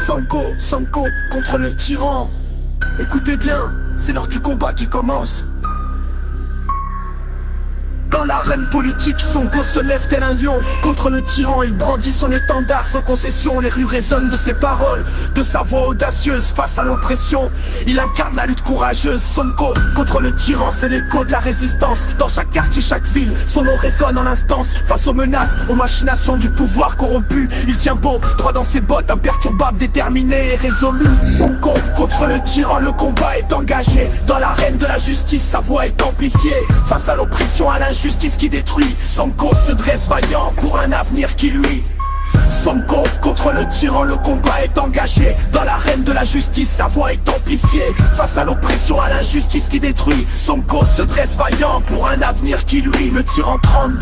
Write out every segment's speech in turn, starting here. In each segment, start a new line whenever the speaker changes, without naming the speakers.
Sonko contre le tyran. Écoutez bien, c'est l'heure du combat qui commence. Dans l'arène politique, Sonko se lève tel un lion. Contre le tyran, il brandit son étendard sans concession. Les rues résonnent de ses paroles, de sa voix audacieuse face à l'oppression. Il incarne la lutte courageuse. Sonko contre le tyran, c'est l'écho de la résistance. Dans chaque quartier, chaque ville, son nom résonne en instance. Face aux menaces, aux machinations du pouvoir corrompu, il tient bon, droit dans ses bottes, imperturbable, déterminé et résolu. Sonko contre le tyran, le combat est engagé. Dans l'arène de la justice, sa voix est amplifiée. Face à l'oppression, à l'injustice qui détruit, Sonko se dresse vaillant pour un avenir qui lui. Sonko contre le tyran, le combat est engagé. Dans l'arène de la justice, sa voix est amplifiée. Face à l'oppression, à l'injustice qui détruit, Sonko se dresse vaillant pour un avenir qui lui. Le tyran tremble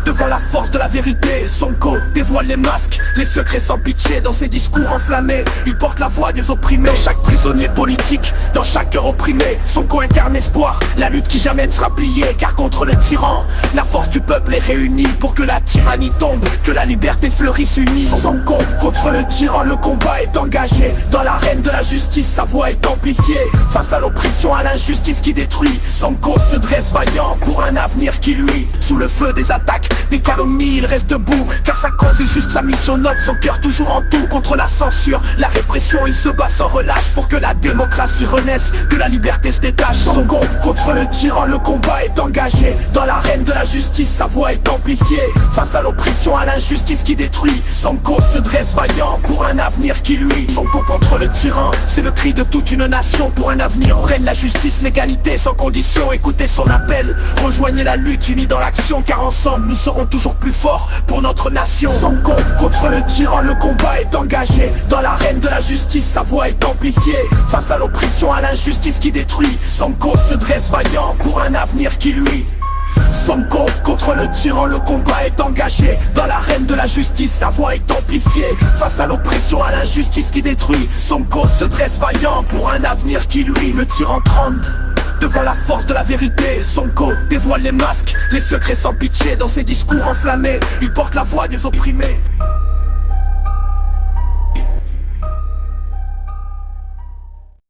devant la force de la vérité. Sonko dévoile les masques, les secrets sans pitié. Dans ses discours enflammés, il porte la voix des opprimés. Dans chaque prisonnier politique, dans chaque cœur opprimé, Sonko incarne espoir, la lutte qui jamais ne sera pliée. Car contre le tyran, la force du peuple est réunie. Pour que la tyrannie tombe, que la liberté fleurisse unie. Sonko contre le tyran, le combat est engagé. Dans l'arène de la justice, sa voix est amplifiée. Face à l'oppression, à l'injustice qui détruit, Sonko se dresse vaillant pour un avenir qui lui. Sous le feu des attaques, des calomnies, il reste debout. Car sa cause est juste, sa mission note, son cœur toujours en tout. Contre la censure, la répression, il se bat sans relâche. Pour que la démocratie renaisse, que la liberté se détache. Sonko contre le tyran, le combat est engagé. Dans l'arène de la justice, sa voix est amplifiée. Face à l'oppression, à l'injustice qui détruit, Sonko se dresse vaillant pour un avenir qui lui. Sonko contre le tyran, c'est le cri de toute une nation. Pour un avenir où règne la justice, l'égalité sans condition. Écoutez son appel, rejoignez la lutte unie dans l'action. Car ensemble nous serons toujours plus forts pour notre nation. Sonko contre le tyran, le combat est engagé. Dans l'arène de la justice, sa voix est amplifiée. Face à l'oppression, à l'injustice qui détruit, Sonko se dresse vaillant pour un avenir qui lui. Sonko contre le tyran, le combat est engagé. Dans l'arène de la justice, sa voix est amplifiée. Face à l'oppression, à l'injustice qui détruit, Sonko se dresse vaillant pour un avenir qui lui. Le tyran tremble devant la force de la vérité. Sonko dévoile les masques, les secrets sans pitié. Dans ses discours enflammés, il porte la voix des opprimés.